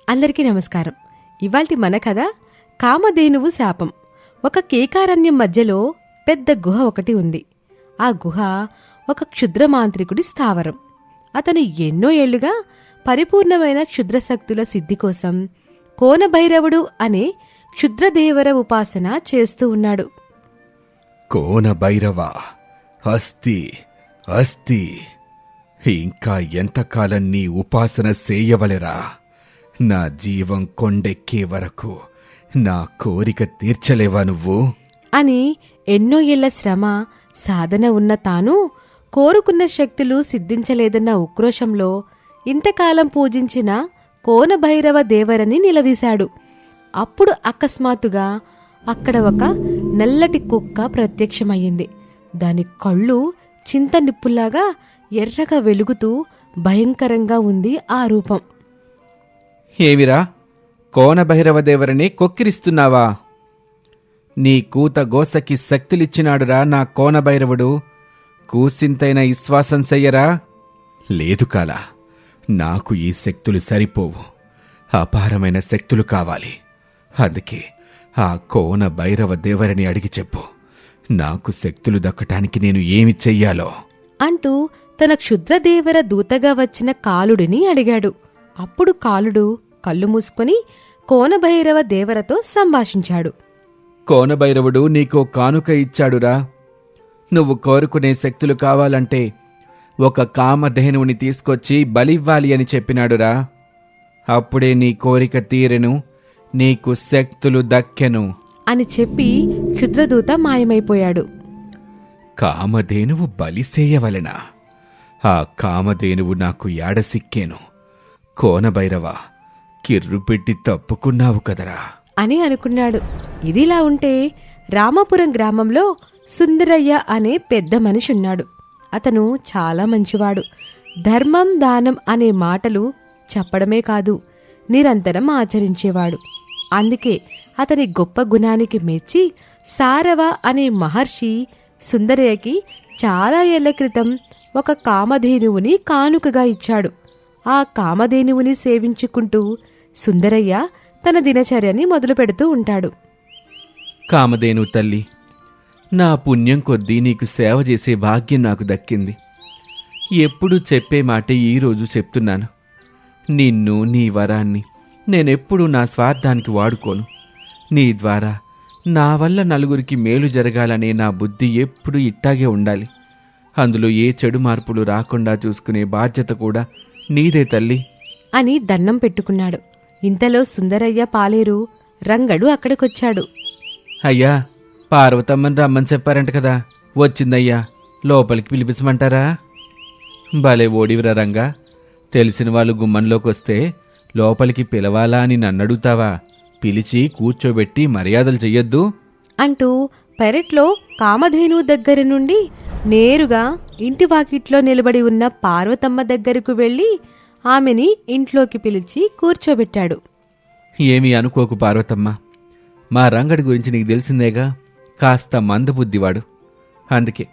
అందరికీ నమస్కారం. ఇవాల్టి మన కథ కామధేనువు శాపం. ఒక కేకారణ్యం మధ్యలో పెద్ద గుహ ఒకటి ఉంది. ఆ గుహ ఒక క్షుద్రమాంత్రికుడి స్థావరం. అతను ఎన్నో ఏళ్లుగా పరిపూర్ణమైన క్షుద్రశక్తుల సిద్ధి కోసం కోనభైరవుడు అనే క్షుద్రదేవర ఉపాసన చేస్తూ ఉన్నాడు. కోనభైరవ, అస్తి అస్తి, ఇంకా ఎంతకాలం నీ ఉపాసన చేయవలెరా? నా జీవం కొండెక్కే వరకు నా కోరిక తీర్చలేవా నువ్వు? అని ఎన్నో ఏళ్ల శ్రమ సాధన ఉన్న తాను కోరుకున్న శక్తులు సిద్ధించలేదన్న ఉక్రోషంలో ఇంతకాలం పూజించిన కోనభైరవ దేవరని నిలదీశాడు. అప్పుడు అకస్మాత్తుగా అక్కడ ఒక నల్లటి కుక్క ప్రత్యక్షమయ్యింది. దాని కళ్ళు చింత నిప్పులాగా ఎర్రగా వెలుగుతూ భయంకరంగా ఉంది ఆ రూపం. ఏమిరా, కోనభైరవదేవరని కొక్కిరిస్తున్నావా? నీ కూత గోసకి శక్తులిచ్చినాడురా నా కోనభైరవుడు. కూసింతైన విశ్వాసం చెయ్యరా? లేదు కాలా, నాకు ఈ శక్తులు సరిపోవు. అపారమైన శక్తులు కావాలి. అందుకే ఆ కోనభైరవ దేవరని అడిగి చెప్పు, నాకు శక్తులు దక్కటానికి నేను ఏమి చెయ్యాలో అంటూ తన క్షుద్రదేవర దూతగా వచ్చిన కాలుడిని అడిగాడు. అప్పుడు కాలుడు కళ్ళు మూసుకొని కోనభైరవ దేవరతో సంభాషించాడు. కోనభైరవుడు నీకో కానుక ఇచ్చాడురా. నువ్వు కోరుకునే శక్తులు కావాలంటే ఒక కామధేనువుని తీసుకొచ్చి బలివ్వాలి అని చెప్పినాడురా. అప్పుడే నీ కోరిక తీరెను, నీకు శక్తులు దక్కెను అని చెప్పి క్షుద్రదూత మాయమైపోయాడు. కామధేనువు బలిసేయవలెనా? ఆ కామధేనువు నాకు యాడసిక్కేను. కోనభైరవ, కిర్రు పెట్టి తప్పుకున్నావు కదరా అని అనుకున్నాడు. ఇదిలా ఉంటే రామాపురం గ్రామంలో సుందరయ్య అనే పెద్ద మనిషున్నాడు. అతను చాలా మంచివాడు. ధర్మం దానం అనే మాటలు చెప్పడమే కాదు, నిరంతరం ఆచరించేవాడు. అందుకే అతని గొప్ప గుణానికి మెచ్చి సారవ అనే మహర్షి సుందరయ్యకి చాలా ఏళ్ల క్రితం ఒక కామధేనువుని కానుకగా ఇచ్చాడు. ఆ కామధేనువుని సేవించుకుంటూ సుందరయ్య తన దినచర్యని మొదలు పెడుతూ ఉంటాడు. కామధేను తల్లి, నా పుణ్యం కొద్దీ నీకు సేవ చేసే భాగ్యం నాకు దక్కింది. ఎప్పుడు చెప్పే మాట ఈరోజు చెప్తున్నాను. నిన్ను, నీ వరాన్ని నేనెప్పుడూ నా స్వార్థానికి వాడుకోను. నీ ద్వారా నా వల్ల నలుగురికి మేలు జరగాలనే నా బుద్ధి ఎప్పుడూ ఇట్టాగే ఉండాలి. అందులో ఏ చెడు మార్పులు రాకుండా చూసుకునే బాధ్యత కూడా నీదే తల్లి అని దండం పెట్టుకున్నాడు. ఇంతలో సుందరయ్య పాలేరు రంగడు అక్కడికొచ్చాడు. అయ్యా, పార్వతమ్మని రమ్మని చెప్పారంట కదా, వచ్చిందయ్యా. లోపలికి పిలిపించమంటారా? భలే ఓడివిరా రంగా. తెలిసిన వాళ్ళు గుమ్మంలోకి వస్తే లోపలికి పిలవాలా అని నన్నడుగుతావా? పిలిచి కూర్చోబెట్టి మర్యాదలు చెయ్యొద్దు అంటూ పెరట్లో కామధేను దగ్గర నుండి నేరుగా ఇంటి వాకిట్లో నిలబడి ఉన్న పార్వతమ్మ దగ్గరకు వెళ్లి ఆమెని ఇంట్లోకి పిలిచి కూర్చోబెట్టాడు. ఏమీ అనుకోకు పార్వతమ్మ, మా రంగడి గురించి నీకు తెలిసిందేగా, కాస్త మందబుద్ధివాడు. అందుకే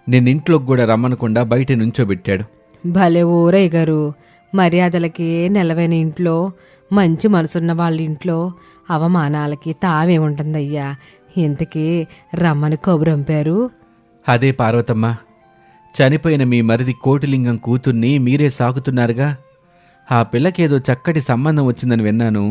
నిన్నింట్లోకి కూడా రమ్మనకుండా బయట నుంచోబెట్టాడు. భలే ఊరయ్య గారు, మర్యాదలకి నెలవైన ఇంట్లో, మంచి మనసున్న వాళ్ళ ఇంట్లో అవమానాలకి తావేముంటుందయ్యా. ఇంతకీ రమ్మని కబురంపారు. అదే పార్వతమ్మ, చనిపోయిన మీ మరిది కోటిలింగం కూతుర్ని మీరే సాకుతున్నారుగా. ఆ పిల్లకేదో చక్కటి సంబంధం వచ్చిందని విన్నాను.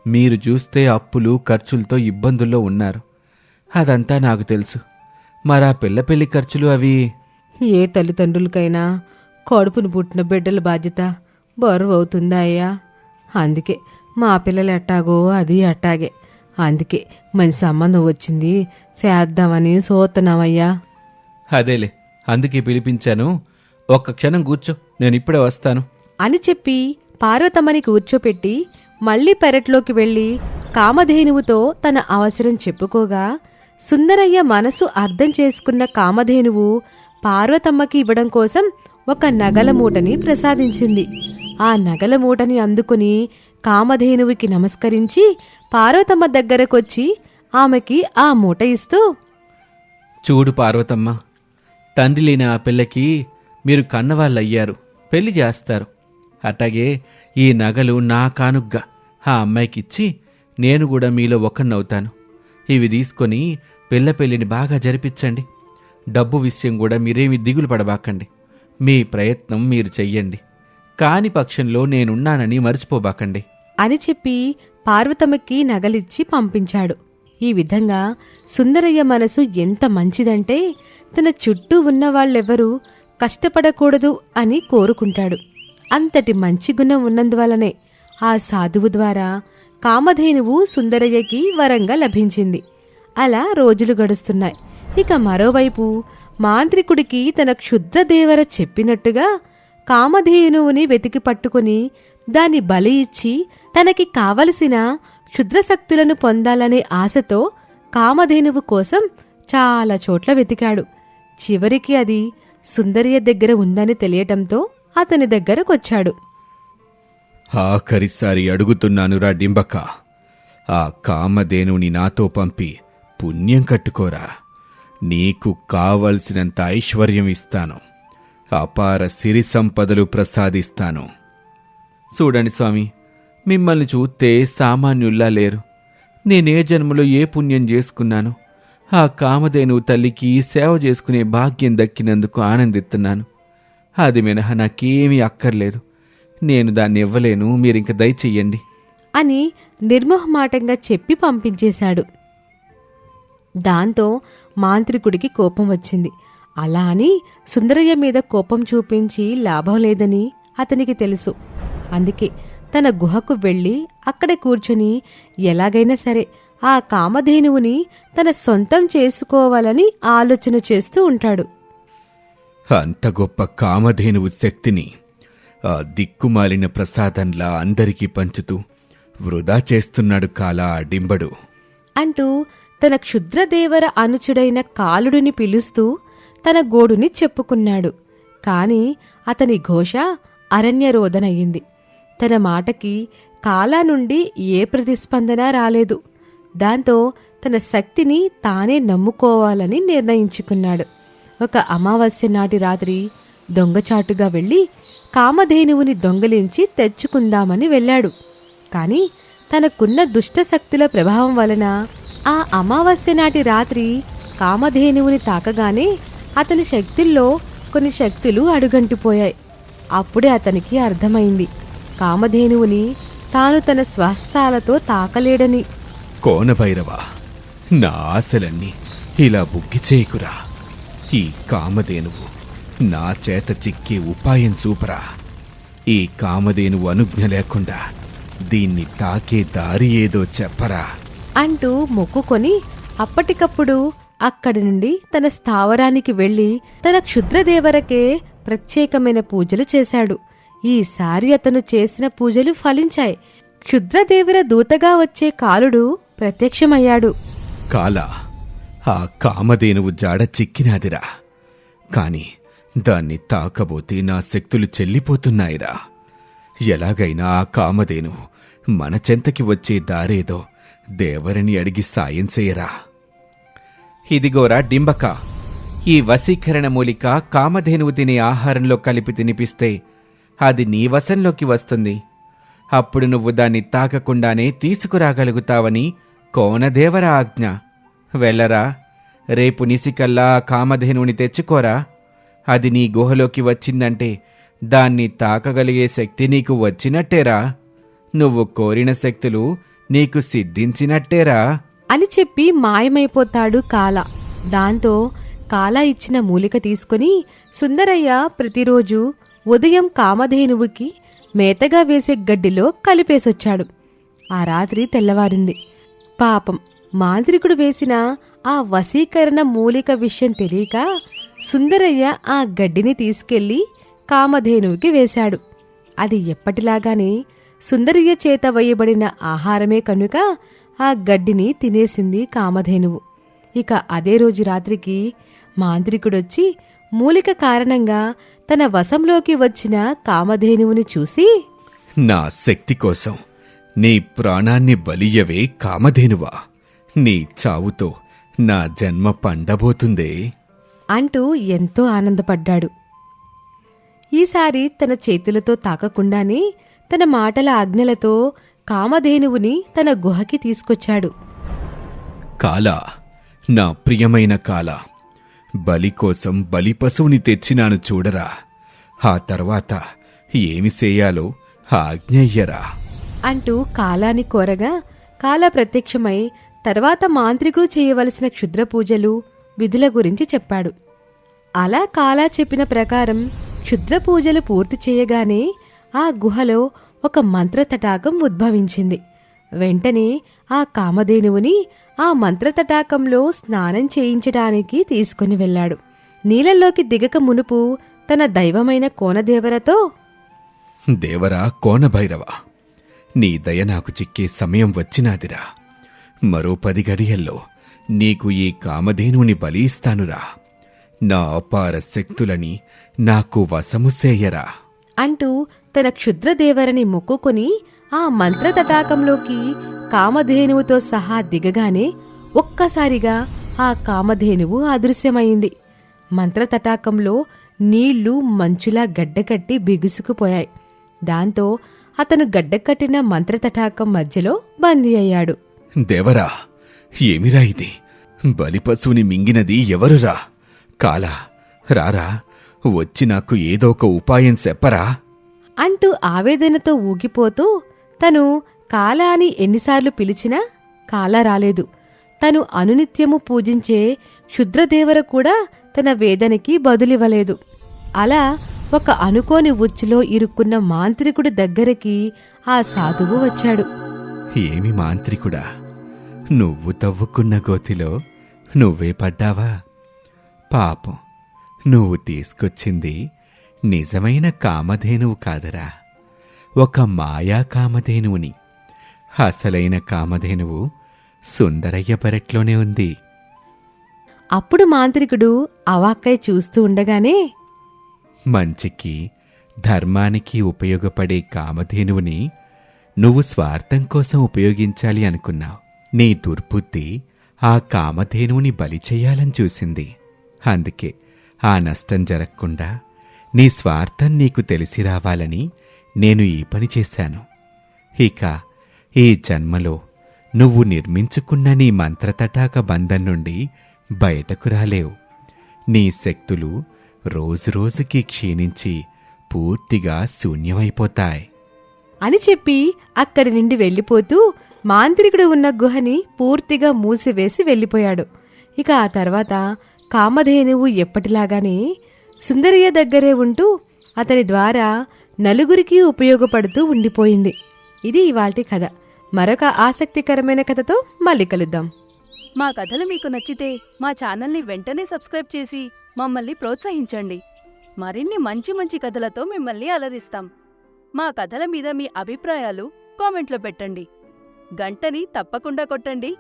మీరు చూస్తే అప్పులు ఖర్చులతో ఇబ్బందుల్లో ఉన్నారు. అదంతా నాకు తెలుసు. మరా పిల్ల పెళ్లి ఖర్చులు అవి ఏ తల్లిదండ్రులకైనా కడుపును పుట్టిన బిడ్డల బాధ్యత బరువు అవుతుందా అయ్యా? అందుకే మా పిల్లలు ఎట్టాగో అది అట్టాగే. అందుకే మంచి సంబంధం వచ్చింది, చేద్దామని సోతున్నామయ్యా. అదేలే, అందుకే పిలిపించాను. ఒక్క క్షణం కూర్చో, నేను ఇప్పుడే వస్తాను అని చెప్పి పార్వతమ్మని కూర్చోపెట్టి మళ్లీ పెరట్లోకి వెళ్లి కామధేనువుతో తన అవసరం చెప్పుకోగా సుందరయ్య మనసు అర్థం చేసుకున్న కామధేనువు పార్వతమ్మకి ఇవ్వడం కోసం ఒక నగల మూటని ప్రసాదించింది. ఆ నగల మూటని అందుకుని కామధేనువుకి నమస్కరించి పార్వతమ్మ దగ్గరకొచ్చి ఆమెకి ఆ మూట ఇస్తూ, చూడు పార్వతమ్మ, తండ్రి లేని ఆ పిల్లకి మీరు కన్నవాళ్ళయ్యారు, పెళ్లి చేస్తారు. అట్లాగే ఈ నగలు నా కానుగ్గా ఆ అమ్మాయికిచ్చి నేను కూడా మీలో ఒక్కనవుతాను. ఇవి తీసుకొని పిల్ల పెళ్లిని బాగా జరిపించండి. డబ్బు విషయం కూడా మీరేమి దిగులు పడబాకండి. మీ ప్రయత్నం మీరు చెయ్యండి. కాని పక్షంలో నేనున్నానని మర్చిపోబాకండి అని చెప్పి పార్వతమ్మకి నగలిచ్చి పంపించాడు. ఈ విధంగా సుందరయ్య మనసు ఎంత మంచిదంటే తన చుట్టూ ఉన్న వాళ్ళెవరూ కష్టపడకూడదు అని కోరుకుంటాడు. అంతటి మంచి గుణం ఉన్నందువలనే ఆ సాధువు ద్వారా కామధేనువు సుందరయ్యకి వరంగా లభించింది. అలా రోజులు గడుస్తున్నాయి. ఇక మరోవైపు మాంత్రికుడికి తన క్షుద్రదేవర చెప్పినట్టుగా కామధేనువుని వెతికి పట్టుకుని దాన్ని బలి ఇచ్చి తనకి కావలసిన క్షుద్రశక్తులను పొందాలనే ఆశతో కామధేనువు కోసం చాలా చోట్ల వెతికాడు. చివరికి అది సుందరయ్య దగ్గర ఉందని తెలియటంతో అతని దగ్గరకొచ్చాడు. ఆఖరిసారి అడుగుతున్నానురా డింబక, ఆ కామధేనుని నాతో పంపి పుణ్యం కట్టుకోరా. నీకు కావలసినంత ఐశ్వర్యం ఇస్తాను, అపార సిరి సంపదలు ప్రసాదిస్తాను. చూడండి స్వామి, మిమ్మల్ని చూస్తే సామాన్యుల్లా లేరు. నేనే జన్మలో ఏ పుణ్యం చేసుకున్నాను. ఆ కామధేనువు తల్లికి సేవ చేసుకునే భాగ్యం దక్కినందుకు ఆనందిస్తున్నాను. అది మినహా నాకేమీ అక్కర్లేదు. నేను దాన్ని ఇవ్వలేను, మీరింక దయచెయ్యండి అని నిర్మోహమాటంగా చెప్పి పంపించేశాడు. దాంతో మాంత్రికుడికి కోపం వచ్చింది. అలా అని సుందరయ్య మీద కోపం చూపించి లాభం లేదని అతనికి తెలుసు. అందుకే తన గుహకు వెళ్ళి అక్కడే కూర్చొని ఎలాగైనా సరే ఆ కామధేనువుని తన సొంతం చేసుకోవాలని ఆలోచన చేస్తూ ఉంటాడు. అంత గొప్ప కామధేనువు శక్తిని ఆ దిక్కుమాలిన ప్రసాదంలా అందరికీ పంచుతూ వృధా చేస్తున్నాడు కాలా ఆ డింబడు అంటూ తన క్షుద్రదేవర అనుచుడైన కాలుడిని పిలుస్తూ తన గోడుని చెప్పుకున్నాడు. కాని అతని ఘోష అరణ్యరోధనయ్యింది. తన మాటకి కాలా నుండి ఏ ప్రతిస్పందన రాలేదు. దాంతో తన శక్తిని తానే నమ్ముకోవాలని నిర్ణయించుకున్నాడు. ఒక అమావాస్య నాటి రాత్రి దొంగచాటుగా వెళ్లి కామధేనువుని దొంగలించి తెచ్చుకుందామని వెళ్ళాడు. కాని తనకున్న దుష్టశక్తుల ప్రభావం వలన ఆ అమావాస్య నాటి రాత్రి కామధేనువుని తాకగానే అతని శక్తుల్లో కొన్ని శక్తులు అడుగంటిపోయాయి. అప్పుడే అతనికి అర్థమైంది, కామధేనువుని తాను తన స్వస్థాలతో తాకలేడని. కోనభైరవ, నా ఆశలన్నీ ఇలా బుగ్గి చేయకురా. ఈ కామధేనువు నా చేత చిక్కే ఉపాయం చూపరా. ఈ కామధేనువు అనుజ్ఞ లేకుండా దీన్ని తాకే దారి ఏదో చెప్పరా అంటూ మొక్కుకొని అప్పటికప్పుడు అక్కడి నుండి తన స్థావరానికి వెళ్లి తన క్షుద్రదేవరకే ప్రత్యేకమైన పూజలు చేశాడు. ఈసారి అతను చేసిన పూజలు ఫలించాయి. క్షుద్రదేవర దూతగా వచ్చే కాలుడు ప్రత్యక్షమయ్యాడు. కాలా, ఆ కామధేనువు జాడ చిక్కినాదిరా. కాని దాన్ని తాకబోతే నా శక్తులు చెల్లిపోతున్నాయిరా. ఎలాగైనా ఆ కామధేనువు మన చెంతకి వచ్చే దారేదో దేవరిని అడిగి సాయం చేయరా. ఇదిగోరా డింబక, ఈ వశీకరణ మూలిక కామధేనువు తినే ఆహారంలో కలిపి తినిపిస్తే అది నీ వశంలోకి వస్తుంది. అప్పుడు నువ్వు దాన్ని తాకకుండానే తీసుకురాగలుగుతావని కోనదేవర ఆజ్ఞ. వెళ్ళరా, రేపు నిసికల్లా ఆ కామధేనువుని తెచ్చుకోరా. అది నీ గుహలోకి వచ్చిందంటే దాన్ని తాకగలిగే శక్తి నీకు వచ్చినట్టేరా. నువ్వు కోరిన శక్తులు నీకు సిద్ధించినట్టేరా అని చెప్పి మాయమైపోతాడు కాల. దాంతో కాల ఇచ్చిన మూలిక తీసుకుని సుందరయ్య ప్రతిరోజు ఉదయం కామధేనువుకి మేతగా వేసే గడ్డిలో కలిపేసొచ్చాడు. ఆ రాత్రి తెల్లవారింది. పాపం మాంత్రికుడు వేసిన ఆ వశీకరణ మూలిక విషయం తెలియక సుందరయ్య ఆ గడ్డిని తీసుకెళ్లి కామధేనువుకి వేశాడు. అది ఎప్పటిలాగానే సుందరయ్య చేత వేయబడిన ఆహారమే కనుక ఆ గడ్డిని తినేసింది కామధేనువు. ఇక అదే రోజు రాత్రికి మాంత్రికుడొచ్చి మూలిక కారణంగా తన వశంలోకి వచ్చిన కామధేనువుని చూసి, నా శక్తి కోసం నీ ప్రాణాన్ని బలియవే కామధేనువా. నీ చావుతో నా జన్మ పండబోతుందే అంటూ ఎంతో ఆనందపడ్డాడు. ఈసారి తన చేతులతో తాకకుండానే తన మాటల ఆజ్ఞలతో కామధేనువుని తన గుహకి తీసుకొచ్చాడు. కాలా, నా ప్రియమైన కాలా, బలి కోసం బలి పశువుని తెచ్చినాను చూడరా. ఆ తర్వాత ఏమి చేయాలో ఆజ్ఞయ్యరా అంటూ కాలాని కోరగా కాల ప్రత్యక్షమై తర్వాత మాంత్రికుడు చేయవలసిన క్షుద్ర పూజలు విధుల గురించి చెప్పాడు. అలా కాలా చెప్పిన ప్రకారం క్షుద్ర పూజలు పూర్తి చేయగానే ఆ గుహలో ఒక మంత్రతటాకం ఉద్భవించింది. వెంటనే ఆ కామధేనువుని ఆ మంత్రతటాకంలో స్నానం చేయించడానికి తీసుకుని వెళ్ళాడు. నీళ్ళల్లోకి దిగక మునుపు తన దైవమైన కోనదేవరతో, దేవరా కోనభైరవ, నీ దయ నాకు చిక్కే సమయం వచ్చినాదిరా. మరో 10 గడియల్లో నీకు ఈ కామధేనుని బలి ఇస్తానురా. నా అపార శక్తులని నాకు వశము సేయరా అంటూ తన క్షుద్రదేవరని మొక్కుకొని ఆ మంత్రతటాకంలోకి కామధేనువుతో సహా దిగగానే ఒక్కసారిగా ఆ కామధేనువు అదృశ్యమైంది. మంత్రతటాకంలో నీళ్లు మంచులా గడ్డకట్టి బిగుసుకుపోయాయి. దాంతో అతను గడ్డకట్టిన మంత్రతటాకం మధ్యలో బందీ అయ్యాడు. దేవరా, ఏమిరా ఇది? బలిపశువుని మింగినది ఎవరురా? కాలా, రారా, వచ్చి నాకు ఏదో ఒక ఉపాయం చెప్పరా అంటూ ఆవేదనతో ఊగిపోతూ తను కాలా అని ఎన్నిసార్లు పిలిచినా కాలా రాలేదు. తను అనునిత్యము పూజించే క్షుద్రదేవర కూడా తన వేదనకి బదులివ్వలేదు. అలా ఒక అనుకోని ఉచ్చులో ఇరుక్కున్న మాంత్రికుడి దగ్గరికి ఆ సాధువు వచ్చాడు. ఏమి మాంత్రికుడా, నువ్వు తవ్వుకున్న గోతిలో నువ్వే పడ్డావా? పాపం, నువ్వు తీసుకొచ్చింది నిజమైన కామధేనువు కాదరా, ఒక మాయా కామధేనువుని. అసలైన కామధేనువు సుందరయ్య పెరట్లోనే ఉంది. అప్పుడు మాంత్రికుడు అవాక్కై చూస్తూ ఉండగానే, మంచికి ధర్మానికి ఉపయోగపడే కామధేనువుని నువ్వు స్వార్థం కోసం ఉపయోగించాలి అనుకున్నావు. నీ దుర్బుద్ధి ఆ కామధేనువుని బలి చెయ్యాలని చూసింది. అందుకే ఆ నష్టం జరగకుండా నీ స్వార్థం నీకు తెలిసి రావాలని నేను ఈ పని చేశాను. ఇక ఈ జన్మలో నువ్వు నిర్మించుకున్న నీ మంత్రతటాక బంధం నుండి బయటకు రాలేవు. నీ శక్తులు రోజురోజుకి క్షీణించి పూర్తిగా శూన్యమైపోతాయి అని చెప్పి అక్కడి నుండి వెళ్ళిపోతూ మాంత్రికుడు ఉన్న గుహని పూర్తిగా మూసివేసి వెళ్ళిపోయాడు. ఇక ఆ తర్వాత కామధేనువు ఎప్పటిలాగానే సుందరయ్య దగ్గరే ఉంటూ అతని ద్వారా నలుగురికి ఉపయోగపడుతూ ఉండిపోయింది. ఇది ఇవాల్టి కథ. మరొక ఆసక్తికరమైన కథతో మళ్ళీ కలుద్దాం. మా కథలు మీకు నచ్చితే మా ఛానల్ని వెంటనే సబ్స్క్రైబ్ చేసి మమ్మల్ని ప్రోత్సహించండి. మరిన్ని మంచి మంచి కథలతో మిమ్మల్ని అలరిస్తాం. మా కథల మీద మీ అభిప్రాయాలు కామెంట్లో పెట్టండి. గంటని తప్పకుండా కొట్టండి.